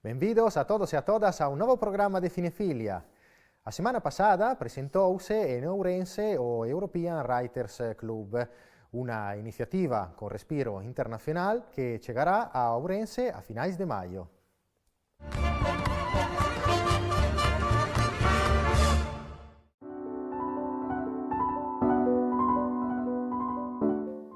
Benvidos a todos y a todas a un nuevo programa de Cinefilia. A semana pasada presentouse en Ourense o European Writers Club, una iniciativa con respiro internacional que chegará a Ourense a finais de maio.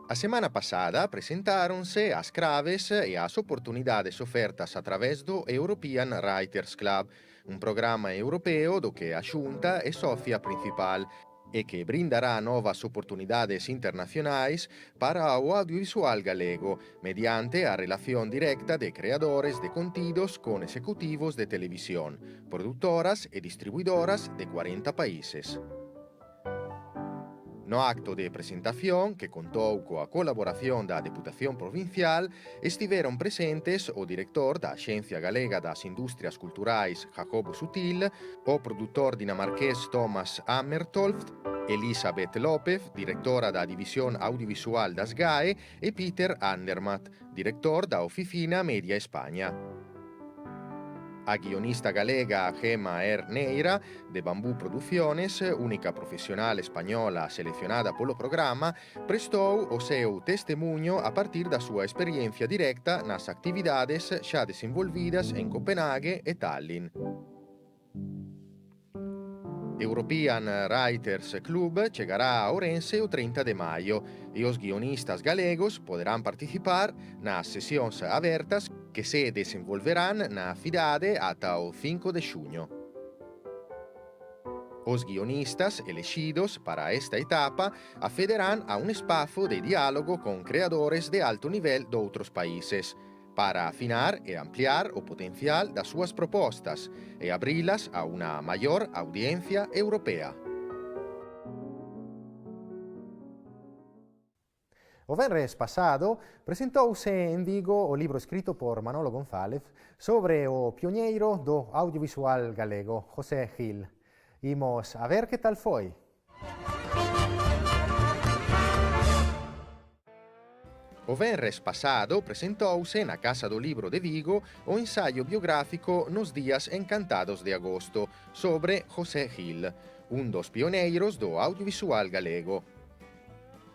A semana pasada presentáronse as craves e as oportunidades ofertas a través do European Writers Club, un programa europeo do que a Xunta é socia principal e que brindará novas oportunidades internacionais para o audiovisual galego mediante a relación directa de creadores de contidos con ejecutivos de televisión, productoras e distribuidoras de 40 países. No acto de presentación, que contou coa colaboración da Deputación Provincial, estiveron presentes o director da Axencia Galega das Industrias Culturais, Jacobo Sutil, o produtor dinamarqués Thomas Ammertoft, Elisabeth López, directora da División Audiovisual das GAE, e Peter Andermatt, director da Oficina Media España. A guionista galega Gemma Neira, de Bambú Producciones, única profesional española seleccionada polo programa, prestou o seu testemunho a partir da súa experiencia directa nas actividades xa desenvolvidas en Copenhague e Tallinn. European Writers Club chegará a Ourense o 30 de maio e os guionistas galegos poderán participar nas sesións abertas que se desenvolverán na cidade ata o 5 de xuño. Os guionistas elexidos para esta etapa accederán a un espazo de diálogo con creadores de alto nivel doutros países, para afinar e ampliar o potencial das súas propostas e abrilas a unha maior audiencia europea. O venres pasado presentouse en Vigo o libro escrito por Manolo González sobre o pioñeiro do audiovisual galego, José Gil. Imos a ver que tal foi. O venres pasado presentouse na Casa do Libro de Vigo o ensaio biográfico Nos días encantados de agosto sobre José Gil, un dos pioneiros do audiovisual galego.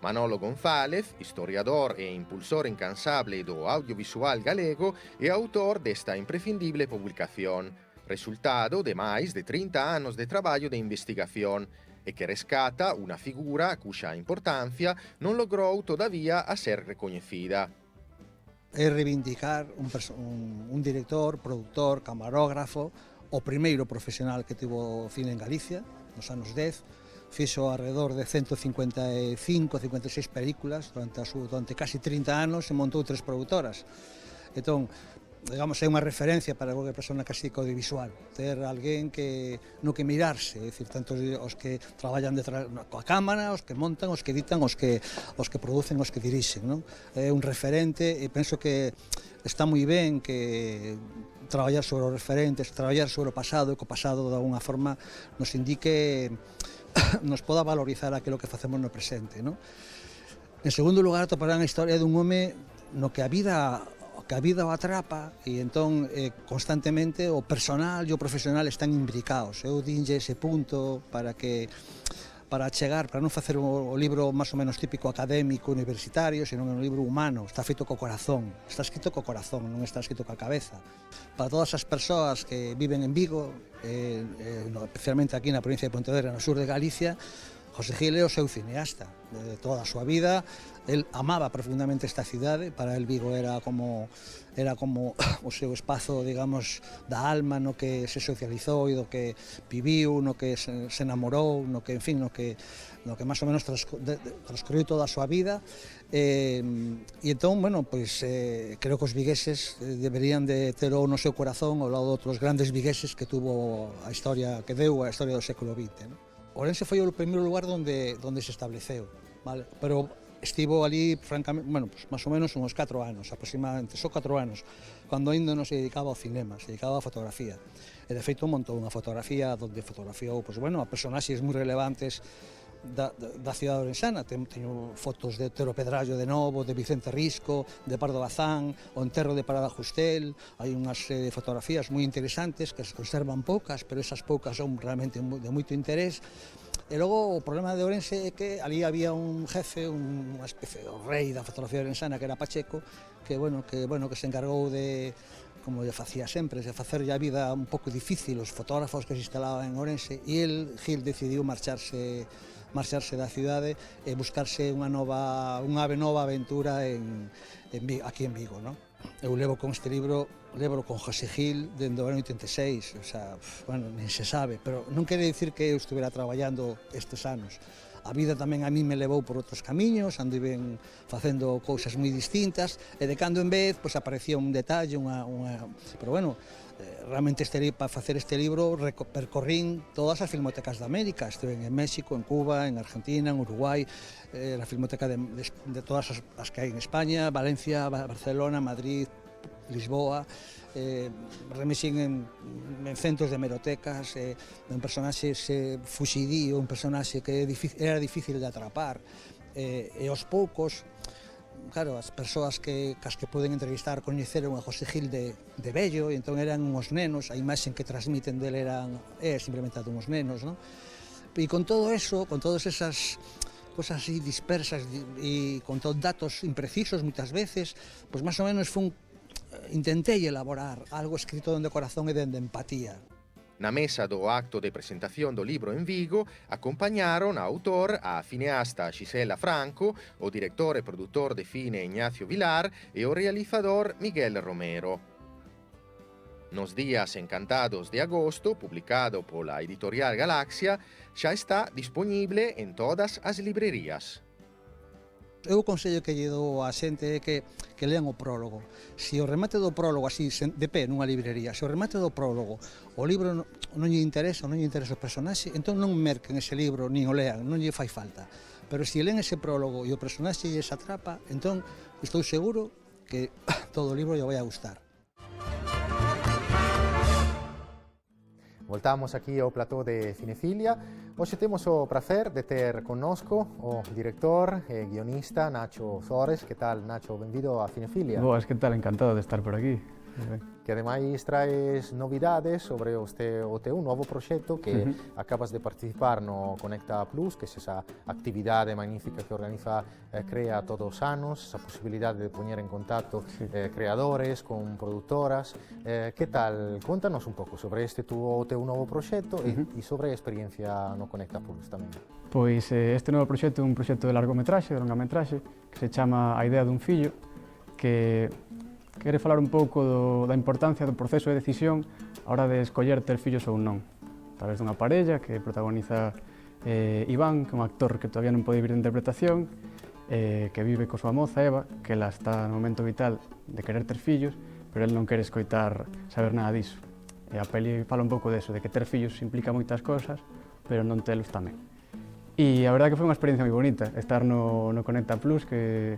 Manolo González, historiador e impulsor incansable do audiovisual galego, é autor desta imprescindible publicación, resultado de máis de 30 anos de traballo de investigación, e que rescata unha figura cuxa importancia non logrou todavía a ser recoñecida. É reivindicar un director, productor, camarógrafo, o primeiro profesional que tivo cine en Galicia, nos anos 10, fixo alrededor de 155, 56 películas durante casi 30 anos e montou 3 produtoras. Entón, digamos, é unha referencia para qualquer persona que asica audiovisual, ter alguén que no que mirarse, é dicir, tanto os que traballan detrás coa cámara, os que montan, os que editan, os que producen, os que dirixen, non? É un referente e penso que está moi ben que traballar sobre os referentes, traballar sobre o pasado e que o pasado de alguna forma nos indique, nos poda valorizar aquilo que facemos no presente, non? En segundo lugar, atoparán a historia dun home no que a vida o atrapa e entón constantemente o personal e o profesional están imbricados. Eu dinlle ese punto para non facer o libro máis ou menos típico académico, universitario, senón un libro humano, está feito co corazón, está escrito co corazón, non está escrito coa cabeza. Para todas as persoas que viven en Vigo, especialmente aquí na provincia de Pontevedra, no sur de Galicia, José Gil é o seu cineasta de toda a súa vida. El amaba profundamente esta cidade, para el Vigo era como o seu espazo, digamos, da alma no que se socializou e do que viviu, no que se enamorou, no que, en fin, no que máis ou menos transcorreu toda a súa vida. E entón, bueno, pois creo que os vigueses deberían de ter no seu corazón ao lado de outros grandes vigueses que tuvo a historia, que deu a historia do século XX, non? Ourense foi o primeiro lugar onde se estableceu, vale? Pero estivo ali, francamente, bueno, pues, máis ou menos uns 4 anos, aproximadamente, só 4 anos, cando ainda non se dedicaba ao cinema, se dedicaba á fotografía. E de feito montou unha fotografía onde fotografiou, pues, bueno, a personaxes moi relevantes da cidade orensana. Teño fotos de Otero Pedrallo de novo, de Vicente Risco, de Pardo Bazán, o enterro de Parada Justel. Hai unhas fotografías moi interesantes que se conservan poucas, pero esas poucas son realmente de moito interés. E logo o problema de Ourense é que ali había un jefe, unha especie de rei da fotografía orensana que era Pacheco, que se encargou de, como lle facía sempre, de facerlle a vida un pouco difícil aos fotógrafos que se instalaban en Ourense, e Gil decidiu marcharse da cidade e buscarse unha ave nova aventura aquí en Vigo, non? Eu levo con este libro, con José Gil dende o ano 86, o sea, nin se sabe, pero non quere dicir que eu estuvera traballando estes anos. A vida tamén a mí me levou por outros camiños, anduven facendo cousas moi distintas, e de cando en vez aparecía un detalle, pero bueno, realmente para facer este libro percorrín todas as filmotecas de América. Estuve en México, en Cuba, en Argentina, en Uruguai, la filmoteca de todas as que hai en España, Valencia, Barcelona, Madrid, Lisboa, remexín en centos de hemerotecas, un personaxe fuxidío, un personaxe que era difícil de atrapar, e aos poucos, claro, as persoas cas que poden entrevistar coñeceron a José Gil de vello, e entón eran uns nenos, a imaxe que transmiten dele é simplemente a dunhos nenos, non? E con todo eso, con todas esas cosas así dispersas e con todos datos imprecisos moitas veces, pois máis ou menos intentei elaborar algo escrito dende o corazón e dende empatía. Na mesa do acto de presentación do libro en Vigo acompañaron a autor a cineasta Gisela Franco, o director e produtor de cine Ignacio Vilar e o realizador Miguel Romero. Nos días encantados de agosto, publicado pola editorial Galaxia, xa está disponible en todas as librerías. Eu o consello que lle dou á xente é que lean o prólogo. Se o remate do prólogo así de pé nunha librería, se o remate do prólogo o libro non lle interesa o personaxe, entón non merquen ese libro, nin o lean, non lle fai falta. Pero se leen ese prólogo e o personaxe lle atrapa, entón estou seguro que todo o libro lle vai a gustar. Voltamos aquí ao plató de Cinefilia. Hoxe temos o prazer de ter connosco o director e guionista Nacho Zores. Que tal, Nacho? Benvido a Cinefilia. Boas, que tal? Encantado de estar por aquí. Que ademais traes novidades sobre o teu novo proxecto que acabas de participar no Conecta Plus, que é esa actividade magnífica que organiza CREA todos os anos, esa posibilidade de poñer en contacto creadores con produtoras. Que tal? Contanos un pouco sobre o teu novo proxecto e sobre a experiencia no Conecta Plus tamén. Pois este novo proxecto é un proxecto de largometraxe, de longametraxe, que se chama A idea dun fillo, que quere falar un pouco da importancia do proceso de decisión a hora de escoller ter fillos ou non. A través dunha parella que protagoniza Iván, que é un actor que todavía non pode vivir de interpretación, que vive co súa moza Eva, que ela está no momento vital de querer ter fillos, pero el non quere saber nada diso. E a peli fala un pouco deso, de que ter fillos implica moitas cosas, pero non telos tamén. E a verdade que foi unha experiencia moi bonita, estar no Conecta Plus, que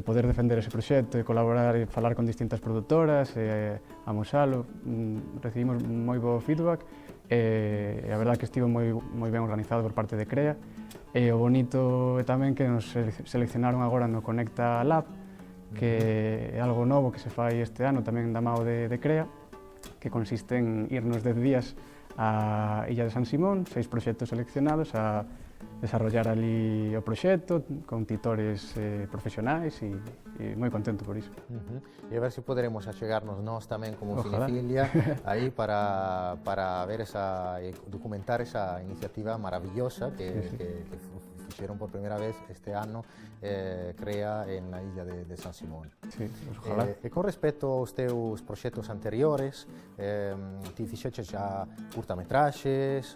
poder defender ese proxecto e colaborar e falar con distintas produtoras, amosalo, recibimos moi bo feedback e a verdade que estivo moi ben organizado por parte de CREA, e o bonito é tamén que nos seleccionaron agora no Conecta Lab, que é algo novo que se fai este ano tamén da mao de CREA, que consiste en irnos 10 días á Illa de San Simón, 6 proxectos seleccionados a desarrollar ali o proxecto con titores profesionais e moi contento por iso. E a ver se poderemos achegarnos nós tamén como Cinefilia aí para ver documentar esa iniciativa maravillosa que fixeron por primeira vez este ano CREA en la illa de San Simón. Sí, ojalá. E con respecto aos teus proxectos anteriores, ti fixeches xa curtametraxes,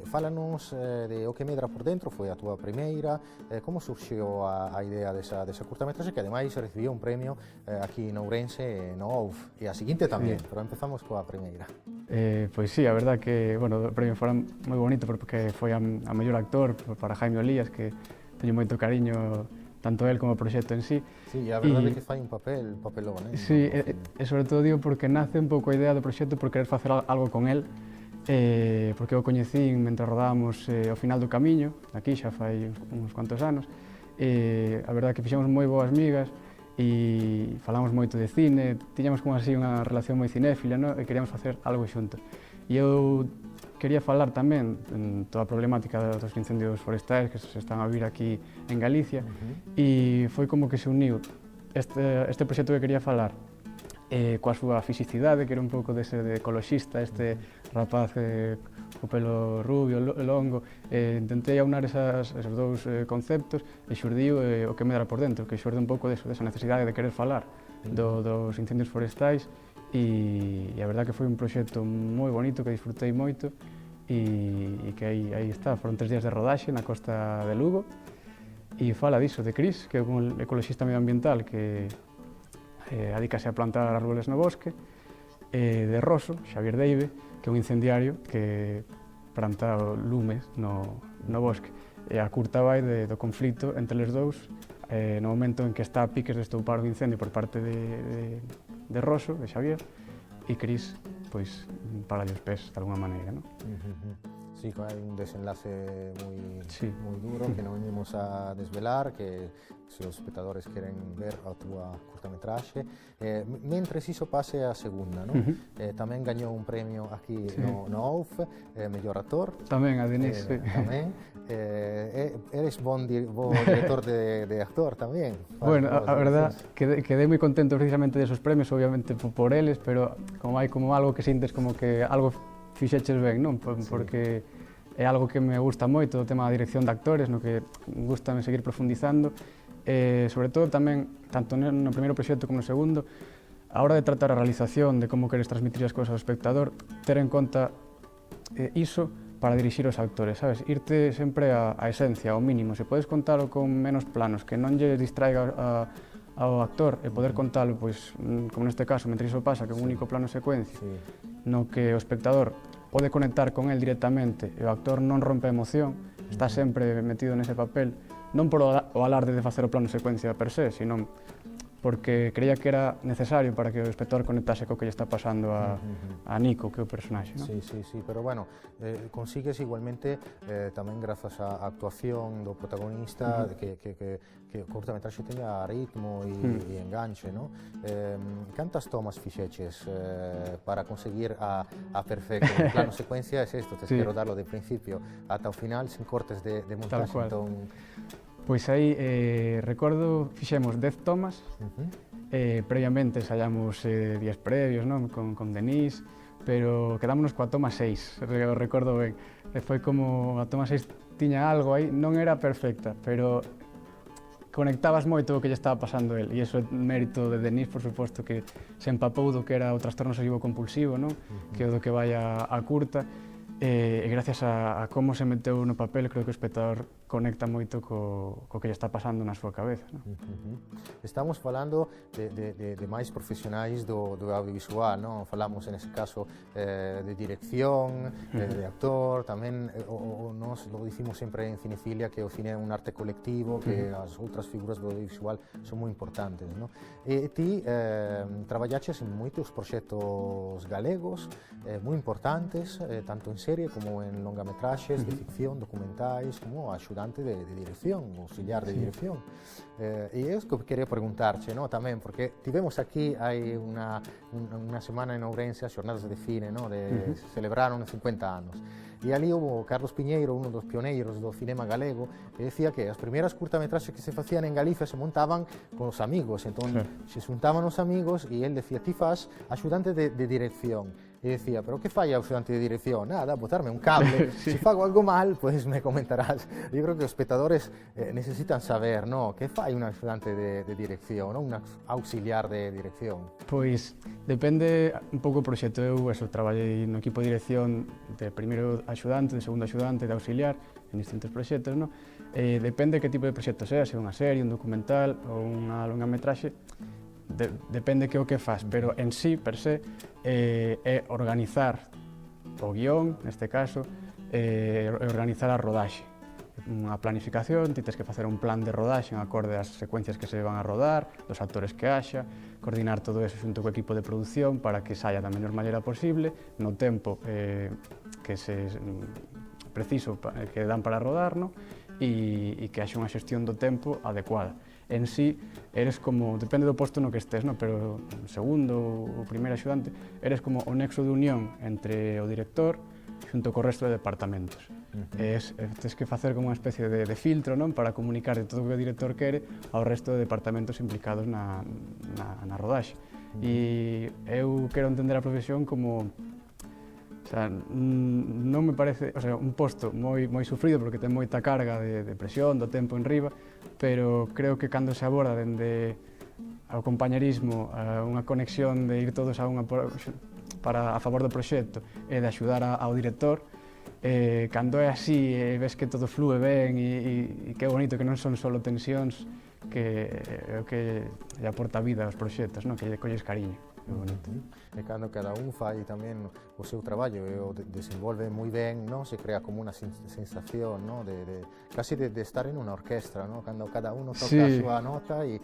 fálanos de O que medra por dentro, foi a túa primeira, como surxiu a idea desa curtametraxe, que ademais recibiu un premio aquí en Ourense no OUF, e a seguinte tamén, pero empezamos coa primeira. Pois sí, a verdad que o premio foi moi bonito porque foi a mellor actor para Jaime Olías, que teño moito cariño tanto el como o proxecto en sí. Sí, e a verdade é que fai un papelón, Sí, e sobre todo digo porque nace un pouco a idea do proxecto por querer facer algo con el, porque eu coñecín mentre rodábamos ao final do camiño, aquí xa fai uns cuantos anos, a verdade que fixemos moi boas migas e falamos moito de cine, tiñamos como así unha relación moi cinéfila, no? E queríamos facer algo xuntos. E eu quería falar tamén en toda a problemática dos incendios forestais que se están a vir aquí en Galicia, e foi como que se uniu este proxecto que quería falar coa súa fisicidade, que era un pouco de ser de ecoloxista, este rapaz co pelo rubio, longo, intentei aunar esos dous conceptos e xurdiu o que me dera por dentro, que xurde un pouco desa necesidade de querer falar dos incendios forestais e a verdade que foi un proxecto moi bonito que disfrutei moito e que aí está, foron 3 días de rodaxe na costa de Lugo e fala diso, de Cris, que é un ecoloxista medioambiental que adícase a plantar árboles no bosque, de Rosso, Xavier Deive, que é un incendiario que planta lumes no bosque. E a curta vai do conflito entre os dous no momento en que está a piques de estoupar o incendio por parte de Rosso, de Xavier, e Cris, pois, para os pés de alguna maneira, non? Sí, hay un desenlace muy duro que no venimos a desvelar, que si los espectadores quieren ver a tu cortometraje. Mientras hizo pase a segunda, ¿no? También ganó un premio aquí no OUF, mejor actor. También a Denis, sí. También. Eres buen director de actor también. Bueno, a verdad, quedé muy contento precisamente de esos premios, obviamente por eles, pero como hay como algo que sientes como que algo fixeches ben, non? Porque é algo que me gusta moito, o tema da dirección de actores, no que gustame seguir profundizando, sobre todo tamén, tanto no primeiro proxecto como no segundo, a hora de tratar a realización, de como queres transmitir as cousas ao espectador, ter en conta iso para dirixir os actores, sabes? Irte sempre á esencia, ao mínimo, se podes contalo con menos planos, que non lle distraiga ao actor e poder contalo, pois, como neste caso, mentre iso pasa, que é un único plano secuencia, no que o espectador pode conectar con el directamente e o actor non rompe a emoción, está sempre metido nese papel, non por o alarde de facer o plano secuencia per se, sino porque creía que era necesario para que o espectador conectase co que lle está pasando a Nico, que é o personaxe, ¿no? Sí, pero bueno, consigues igualmente tamén grazas á actuación do protagonista que o cortometraxe teña ritmo e enganche, ¿no? Cantas tomas fixeches para conseguir a perfecto? En plano secuencia es esto, te quero darlo de principio ata o final sin cortes de montaxe, entón... Pois aí, recordo, fixemos 10 tomas, previamente ensayamos días previos, non? Con Denis, pero quedámonos coa toma 6, recordo ben. Foi como a toma 6 tiña algo aí, non era perfecta, pero conectabas moito o que lle estaba pasando el, e iso é mérito de Denis, por suposto, que se empapou do que era o trastorno obsesivo compulsivo, non? Que é o do que vai a curta, e gracias a como se meteu no papel, creo que o espectador conecta moito co que lle está pasando na súa cabeza, non? Estamos falando de máis profesionais do audiovisual, non? Falamos, en ese caso, de dirección, de actor, tamén, nos lo dicimos sempre en Cinefilia, que o cine é un arte colectivo, que as outras figuras do audiovisual son moi importantes, non? E ti traballaches en moitos proxectos galegos, moi importantes, tanto en serie como en longametraxes de ficción, documentais, como axudante de dirección, auxiliar de dirección. E é o que quería preguntarche, ¿no? Tamén, porque tivemos aquí hai unha semana en Ourense as xornadas de cine, ¿no? Celebraron 50 anos. E ali houve Carlos Piñeiro, un dos pioneiros do cinema galego, que decía que as primeiras curtametraxes que se facían en Galicia se montaban con os amigos, entón se xuntaban os amigos e el decía, ti faz axudante de dirección. E decía, pero que fai a axudante de dirección? Nada, botarme un cable, se fago algo mal, pues me comentarás. Eu creo que os espectadores necesitan saber, ¿no? Que fai un axudante de dirección, ¿no? Un auxiliar de dirección? Pois depende un pouco o proxecto. Eu traballei no equipo de dirección de primeiro axudante, de segundo axudante, de auxiliar en distintos proxectos, ¿no? Depende que tipo de proxecto sea, se é unha serie, un documental ou unha longametraxe, depende que o que faz, pero en sí, per se, é organizar o guión, neste caso, organizar a rodaxe. unha planificación, ti tes que facer un plan de rodaxe en acorde ás secuencias que se van a rodar, dos actores que haxa, coordinar todo eso xunto co equipo de produción para que saia da menor maneira posible, no tempo que se preciso que dan para rodar, no? E que haxa unha xestión do tempo adecuada. En sí, eres como, depende do posto no que estés, no? Pero segundo ou primeiro axudante, eres como o nexo de unión entre o director xunto co resto de departamentos. Tens que facer como unha especie de filtro, non? Para comunicar de todo o que o director quere ao resto de departamentos implicados na rodaxe. E eu quero entender a profesión como, o sea, non me parece, o sea, un posto moi sufrido porque ten moita carga de presión, do tempo en riba, pero creo que cando se aborda dende ao compañerismo, unha conexión de ir todos a favor do proxecto e de axudar ao director, cando é así e ves que todo flúe ben e que é bonito, que non son só tensións, que é o que lle aporta vida aos proxectos, no? Que lle colles cariño. Bonito. E cando cada un fai tamén o seu traballo e o desenvolve moi ben, non? Se crea como unha sensación, non? Casi de estar en unha orquestra, non? Cando cada uno toca a súa nota e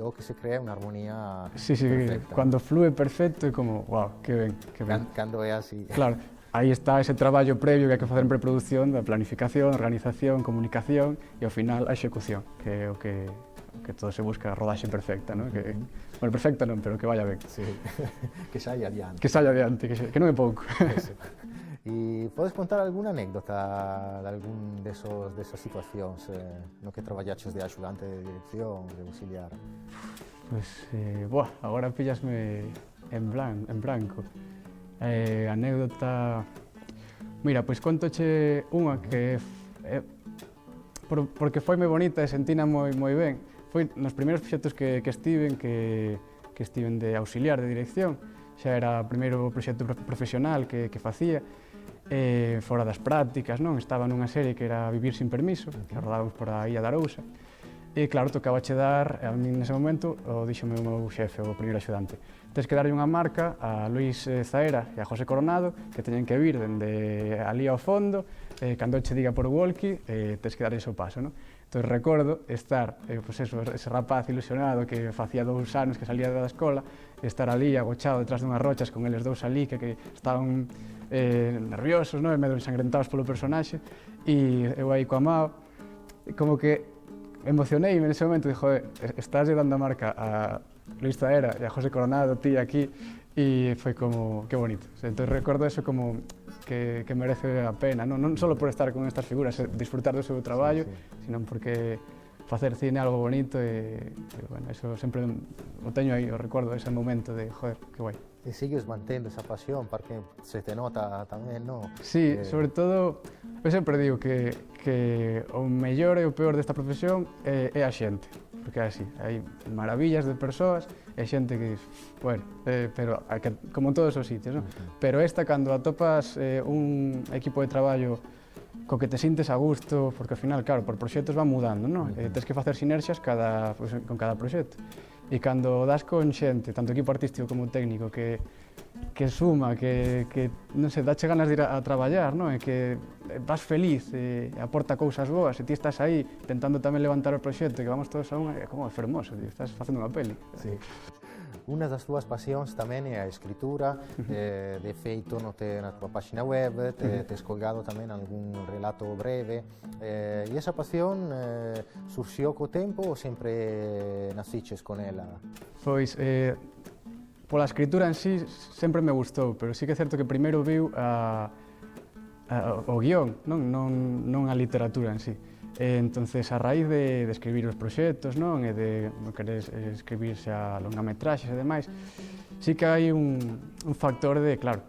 o que se crea unha armonía perfecta. Cando flúe perfecto é como, wow, que ben, que ben. Cando é así. Claro, aí está ese traballo previo que hai que facer en preproducción, da planificación, organización, comunicación e ao final a execución, que é o que todo se busca, a rodaxe perfecta, non? Bueno, perfecta non, pero que vaya ben. Sí, que saia adiante. Que saia adiante, que non é pouco. E podes contar alguna anécdota de algún desas situacións no que traballaches de axudante de dirección, de auxiliar? Pois, agora pillasme en branco. Anécdota... Mira, pois contoche unha que porque foi moi bonita e sentina moi ben. Foi nos primeiros proxectos que estiven de auxiliar de dirección. Xa era o primeiro proxecto profesional que facía, fora das prácticas, non? Estaba nunha serie que era Vivir sin permiso, que rodábamos por a Illa de Arousa. E claro, tocaba che dar, a mí nese momento, díxome o meu xefe, o primeiro axudante, tens que darlle unha marca a Luis Zaera e a José Coronado, que teñen que vir dende ali ao fondo, cando che diga por walkie, tens que dar ese paso, non? Entón, recordo estar, ese rapaz ilusionado que facía 2 anos que salía da escola, estar ali agochado detrás dunhas rochas con eles dous ali que estaban nerviosos, non? E medio ensangrentados polo personaxe, e eu aí coa mao, como que emocioneime nese momento, dixo, estás dando a marca a Luis Zaera e a José Coronado, ti aquí, e foi como, que bonito. Entón, recordo eso como que merece a pena, non só por estar con estas figuras, disfrutar do seu traballo, sino porque facer cine é algo bonito e bueno, eso sempre o teño aí, o recordo ese momento de, joder, que guai. E sigues mantendo esa pasión, porque se te nota tamén, non? Sí, sobre todo, eu sempre digo que o mellor e o peor desta profesión é a xente, porque é así, hai maravillas de persoas e xente que, bueno, pero como en todos os sitios, non? Pero esta, cando atopas un equipo de traballo co que te sintes a gusto, porque ao final, claro, por proxectos van mudando, non? Tens que facer sinerxias con cada proxecto. E cando das con xente, tanto equipo artístico como técnico, que suma, que non sei, dache ganas de ir a traballar, non? E que vas feliz, e aporta cousas boas, e ti estás aí tentando tamén levantar o proxecto, que vamos todos a unha, é como fermoso, tío, estás facendo unha peli. Sí. Unha das túas pasións tamén é a escritura, de feito na túa página web, tes colgado tamén algún relato breve, e esa pasión surxiu co tempo ou sempre naciches con ela? Pois, pola escritura en sí sempre me gustou, pero sí que é certo que primeiro viu o guión, non a literatura en sí. Entonces, a raíz de escribir os proxectos, non? E de querer escribirse a longametraxes e demais, sí que hai un factor de, claro,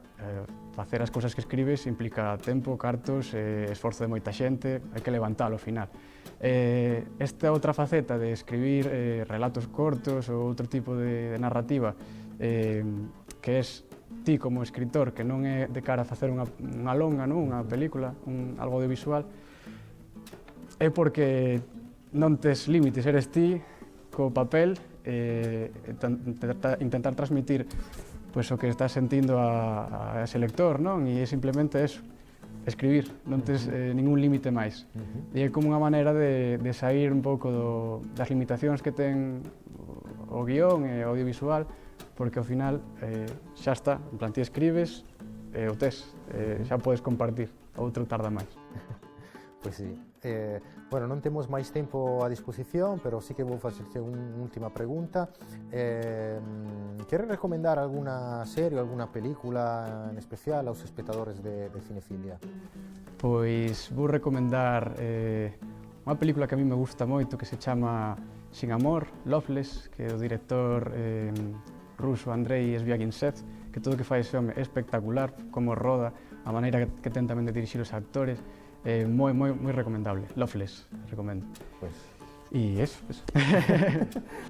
facer as cousas que escribes implica tempo, cartos, esforzo de moita xente, hai que levantalo ao final. Esta outra faceta de escribir relatos cortos ou outro tipo de narrativa, que es ti como escritor, que non é de cara a facer unha longa, unha película, algo audiovisual, é porque non tes límites, eres ti co papel, intentar transmitir o que estás sentindo a ese lector, non? E é simplemente eso, escribir, non tes ningún límite máis. E é como unha maneira de sair un pouco das limitacións que ten o guión e o audiovisual, porque ao final xa está, en plan, ti escribes e o tes, xa podes compartir, outro tarda máis. Pois sí. Bueno, non temos máis tempo a disposición, pero sí que vou facerche unha última pregunta. Queres recomendar alguna serie ou alguna película en especial aos espectadores de Cinefilia? Pois vou recomendar unha película que a mí me gusta moito, que se chama Sin amor, Loveless, que é do director ruso Andrei Svyagintsev, que todo o que fai ese home é espectacular, como roda, a maneira que ten tamén de dirixir os actores, moi recomendable. Loveless, recomendo. Pois E eso.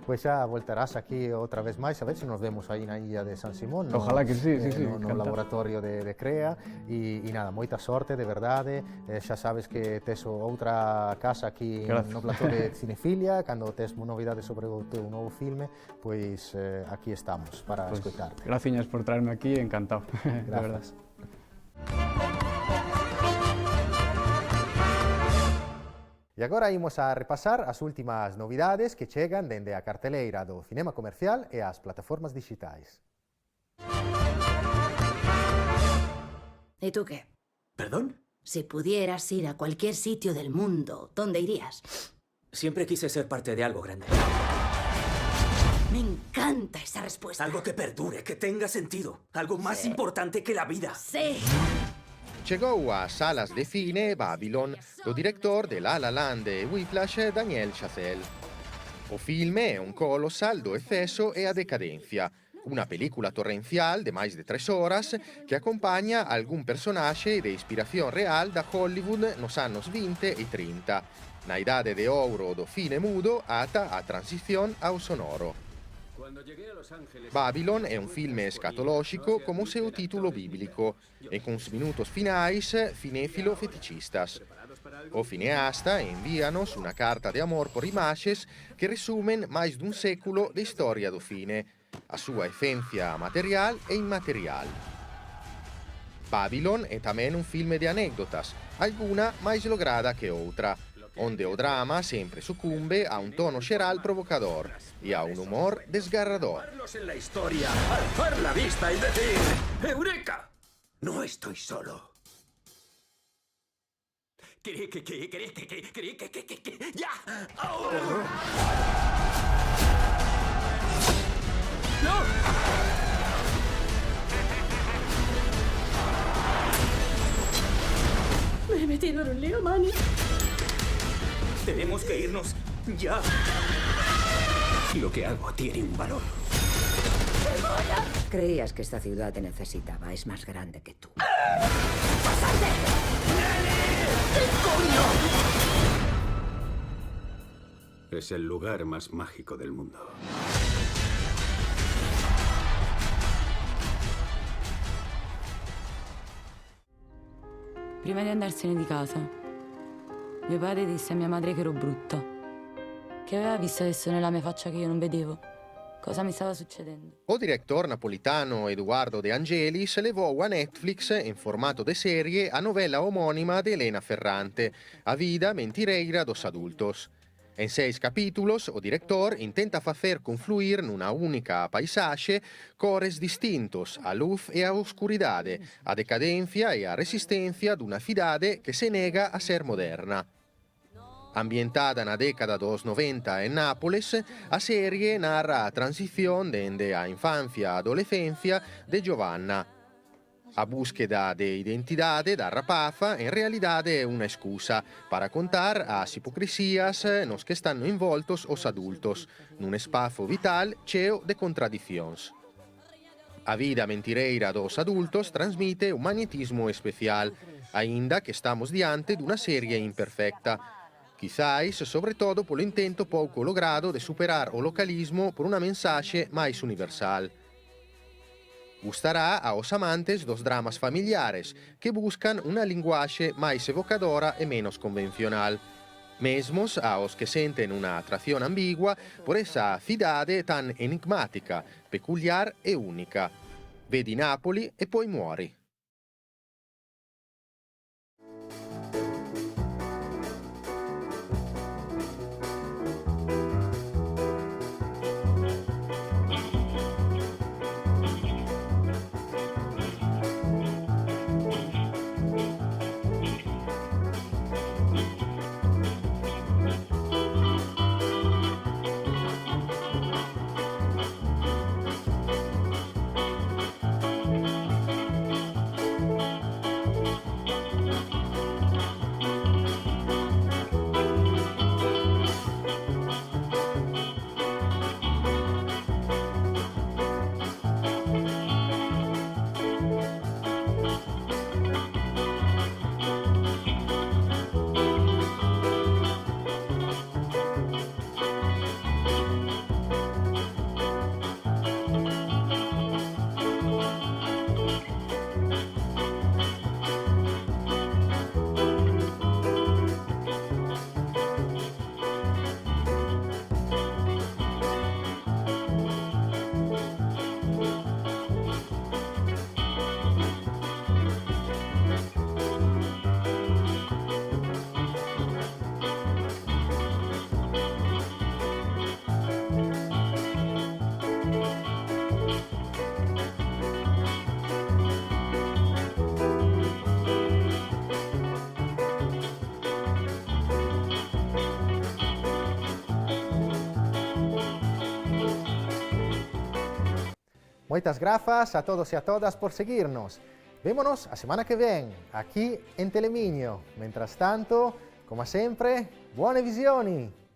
Pois xa voltarás aquí outra vez máis, a ver se nos vemos aí na illa de San Simón, no, Ojalá que sí, no laboratorio de CREA, e nada, moita sorte, de verdade. Xa sabes que tes outra casa aquí no plató de Cinefilia, cando tes novidades sobre o teu novo filme, pois aquí estamos para escoitarte. Graciñas por traerme aquí, encantado. Grazas. E agora imos a repasar as últimas novidades que chegan dende a carteleira do cinema comercial e as plataformas digitais. ¿Y tú qué? ¿Perdón? Si pudieras ir a cualquier sitio del mundo, ¿dónde irías? Siempre quise ser parte de algo grande. Me encanta esa respuesta. Algo que perdure, que tenga sentido. Algo más importante que la vida. Sí. Chegou a salas de cine Babylon do director de La La Land e Whiplash Daniel Chazelle. O filme é un colossal do exceso e a decadencia, unha película torrencial de máis de 3 horas que acompaña algún personaxe de inspiración real da Hollywood nos anos 20 e 30, na idade de ouro do cine mudo ata a transición ao sonoro. Babylon é un filme escatolóxico como o seu título bíblico e cuns minutos finais cinéfilo feticistas. O cineasta envíanos unha carta de amor por imaxes que resumen máis dun século de historia do cine, a súa esencia material e inmaterial. Babylon é tamén un filme de anécdotas, alguna máis lograda que outra, onde o drama sempre sucumbe a un tono xeral provocador e a un humor desgarrador. En la historia, alzar la vista y decir ¡Eureka! No estoy solo. ¡Ya! ¡Oh! ¡No! Me he metido en un lío, Manny. Tenemos que irnos ya. Lo que hago tiene un valor. Creías que esta ciudad te necesitaba. Es más grande que tú. Es el lugar más mágico del mundo. Prima di andarsene di casa, mio padre disse a mia madre che ero brutta, che aveva visto adesso nella mia faccia che io non vedevo cosa mi stava succedendo. O director napolitano Eduardo De Angelis levou a Netflix, in formato de serie, a novela homónima de Elena Ferrante, A Vida Mentireira dos Adultos. En 6 capítulos, o director intenta facer confluir nunha única paisaxe cores distintos, a luz e a oscuridade, a decadencia e a resistencia dunha cidade que se nega a ser moderna. Ambientada na década dos 90 en Nápoles, a serie narra a transición dende a infancia a adolescencia de Giovanna. A búsqueda de identidade da rapaza en realidade é unha excusa para contar as hipocresías nos que están envoltos os adultos, nun espazo vital cheo de contradicións. A Vida Mentireira dos Adultos transmite un magnetismo especial, aínda que estamos diante dunha serie imperfecta, quizáis sobre todo polo intento pouco logrado de superar o localismo por unha mensaxe máis universal. Gustará aos amantes dos dramas familiares que buscan unha linguaxe máis evocadora e menos convencional, mesmos aos que senten unha atracción ambigua por esa cidade tan enigmática, peculiar e única. Vedi Napoli e poi muori. Moitas grazas a todos e a todas por seguirnos. Vémonos a semana que ven, aquí en Telemiño. Mientras tanto, como sempre, buone visioni!